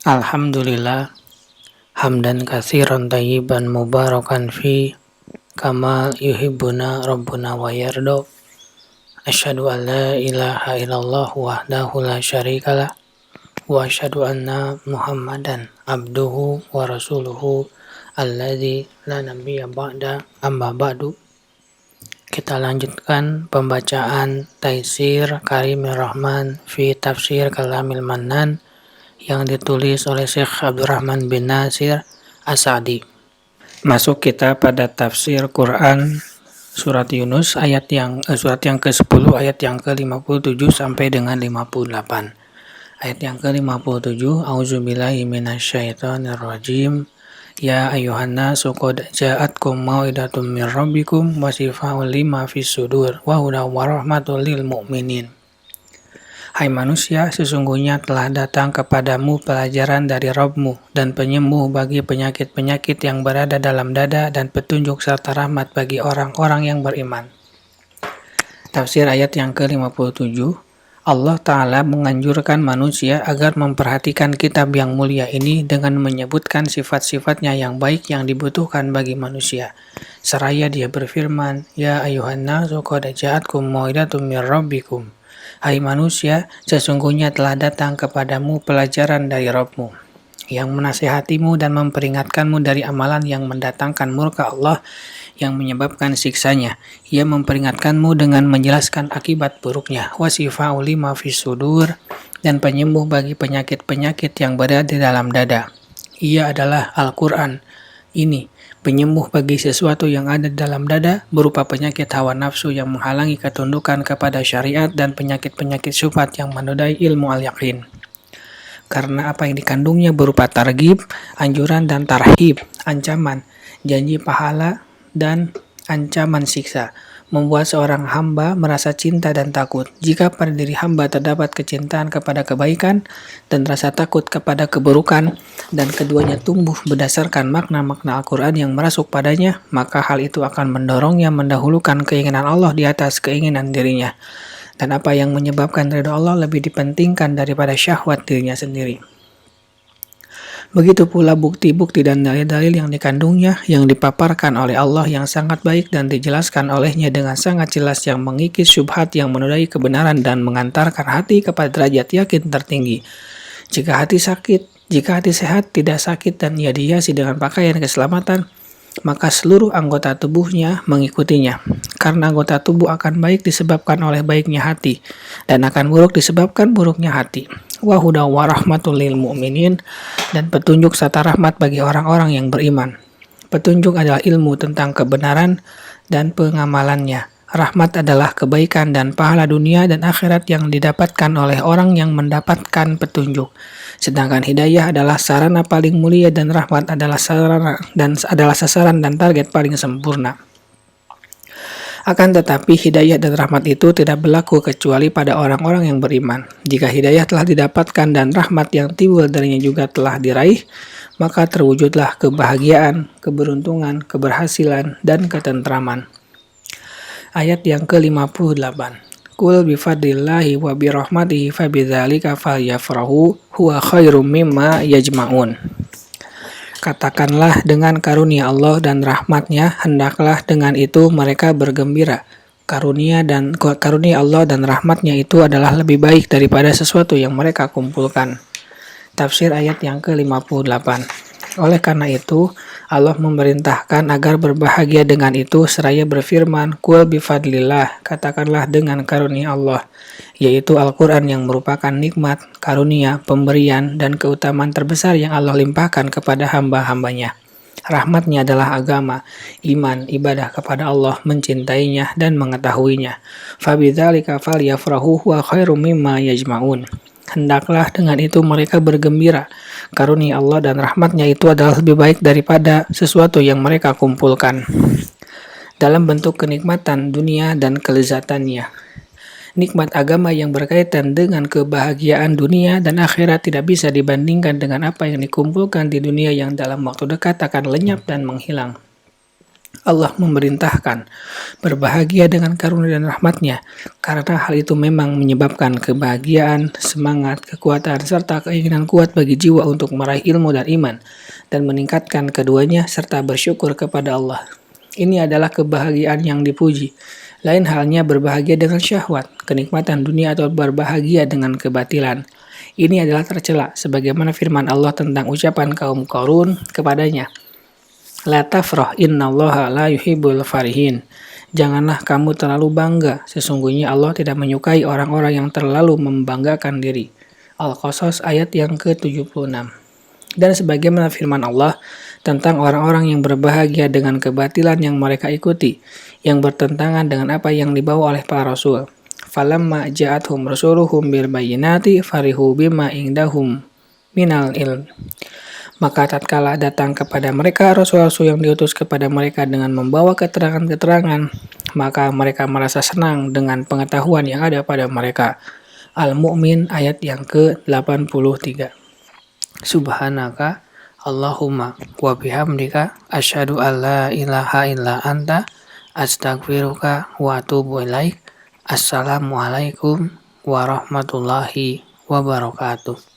Alhamdulillah hamdan katsiran thayyiban mubarakan fi kama yuhibbuna rabbuna wa yarda. Asyhadu an la ilaha illallah wahdahu la syarikalah wa asyhadu anna Muhammadan abduhu wa rasuluhu alladzi la nabiyya ba'da amma ba'du. Kita lanjutkan pembacaan Taisir Karimir Rahman fi Tafsir Kalamil Mannan yang ditulis oleh Syekh Abdurrahman bin Nasir As-Sa'di. Masuk kita pada tafsir Quran surat Yunus surat yang ke-10 ayat yang ke-57 sampai dengan 58. Ayat yang ke-57, A'udzubillahi minasyaitonirrajim. Ya ayyuhan nasu qad ja'atkum mau'idatun mir rabbikum wa shifaa'un lima fis sudur wa hudan wa rahmatul lil mu'minin. Hai manusia, sesungguhnya telah datang kepadamu pelajaran dari Rabb-mu dan penyembuh bagi penyakit-penyakit yang berada dalam dada dan petunjuk serta rahmat bagi orang-orang yang beriman. Tafsir ayat yang ke-57, Allah Ta'ala menganjurkan manusia agar memperhatikan kitab yang mulia ini dengan menyebutkan sifat-sifatnya yang baik yang dibutuhkan bagi manusia. Seraya dia berfirman, Ya ayuhan nasu qad ja'atkum mau'idatun mir rabbikum. Hai manusia, sesungguhnya telah datang kepadamu pelajaran dari Rabb-mu, yang menasihatimu dan memperingatkanmu dari amalan yang mendatangkan murka Allah yang menyebabkan siksanya. Ia memperingatkanmu dengan menjelaskan akibat buruknya. Wasifa'u lima fis sudur, dan penyembuh bagi penyakit-penyakit yang berada di dalam dada. Ia adalah Al-Quran. Ini penyembuh bagi sesuatu yang ada dalam dada berupa penyakit hawa nafsu yang menghalangi ketundukan kepada syariat dan penyakit-penyakit syubhat yang menodai ilmu al-yaqin. Karena apa yang dikandungnya berupa targhib, anjuran dan tarhib, ancaman, janji pahala dan ancaman siksa, membuat seorang hamba merasa cinta dan takut. Jika pada diri hamba terdapat kecintaan kepada kebaikan dan rasa takut kepada keburukan, dan keduanya tumbuh berdasarkan makna-makna Al-Quran yang merasuk padanya, maka hal itu akan mendorongnya mendahulukan keinginan Allah di atas keinginan dirinya. Dan apa yang menyebabkan ridha Allah lebih dipentingkan daripada syahwat dirinya sendiri. Begitu pula bukti-bukti dan dalil-dalil yang dikandungnya yang dipaparkan oleh Allah yang sangat baik dan dijelaskan olehnya dengan sangat jelas yang mengikis syubhat yang menodai kebenaran dan mengantarkan hati kepada derajat yakin tertinggi. Jika hati sehat, tidak sakit dan ia dihiasi dengan pakaian keselamatan, maka seluruh anggota tubuhnya mengikutinya. Karena anggota tubuh akan baik disebabkan oleh baiknya hati, dan akan buruk disebabkan buruknya hati. Wa hudan wa rahmatul lil mu'minin, dan petunjuk serta rahmat bagi orang-orang yang beriman. Petunjuk adalah ilmu tentang kebenaran dan pengamalannya. Rahmat adalah kebaikan dan pahala dunia dan akhirat yang didapatkan oleh orang yang mendapatkan petunjuk. Sedangkan hidayah adalah sarana paling mulia dan rahmat adalah sasaran dan target paling sempurna. Akan tetapi hidayah dan rahmat itu tidak berlaku kecuali pada orang-orang yang beriman. Jika hidayah telah didapatkan dan rahmat yang timbul darinya juga telah diraih, maka terwujudlah kebahagiaan, keberuntungan, keberhasilan, dan ketentraman. Ayat yang ke-58. Qul bifadlillahi wa birahmatihi fabidzalika falyafrahu huwa khairum mimma yajma'un. Katakanlah, dengan karunia Allah dan rahmatnya, hendaklah dengan itu mereka bergembira. Karunia Allah dan rahmatnya itu adalah lebih baik daripada sesuatu yang mereka kumpulkan. Tafsir ayat yang ke-58. Oleh karena itu, Allah memerintahkan agar berbahagia dengan itu seraya berfirman, Qul bifadlillah, katakanlah dengan karunia Allah, yaitu Al-Quran yang merupakan nikmat, karunia, pemberian, dan keutamaan terbesar yang Allah limpahkan kepada hamba-hambanya. Rahmatnya adalah agama, iman, ibadah kepada Allah, mencintainya, dan mengetahuinya. Fabidzalika falyafrahu huwa khairum mimma yajma'un. Hendaklah dengan itu mereka bergembira. Karunia Allah dan rahmatnya itu adalah lebih baik daripada sesuatu yang mereka kumpulkan. Dalam bentuk kenikmatan dunia dan kelezatannya. Nikmat agama yang berkaitan dengan kebahagiaan dunia dan akhirat tidak bisa dibandingkan dengan apa yang dikumpulkan di dunia yang dalam waktu dekat akan lenyap dan menghilang. Allah memerintahkan berbahagia dengan karunia dan rahmat-Nya, karena hal itu memang menyebabkan kebahagiaan, semangat, kekuatan, serta keinginan kuat bagi jiwa untuk meraih ilmu dan iman, dan meningkatkan keduanya serta bersyukur kepada Allah. Ini adalah kebahagiaan yang dipuji. Lain halnya berbahagia dengan syahwat, kenikmatan dunia, atau berbahagia dengan kebatilan. Ini adalah tercela, sebagaimana firman Allah tentang ucapan kaum Qarun kepadanya, La tafrah innallaha la yuhibbul farihin. Janganlah kamu terlalu bangga, sesungguhnya Allah tidak menyukai orang-orang yang terlalu membanggakan diri. Al-Qasas ayat yang ke-76. Dan sebagaimana firman Allah tentang orang-orang yang berbahagia dengan kebatilan yang mereka ikuti, yang bertentangan dengan apa yang dibawa oleh para rasul. Falamma ja'athum rasuluhum bil bayyinati farihu bima indahum minal ilm. Maka tatkala datang kepada mereka rasul-rasul yang diutus kepada mereka dengan membawa keterangan-keterangan, maka mereka merasa senang dengan pengetahuan yang ada pada mereka. Al-Mu'min ayat yang ke-83. Subhanaka Allahumma wa bihamdika asyhadu an la ilaha illa anta astaghfiruka wa atubu ilaik. Assalamualaikum warahmatullahi wabarakatuh.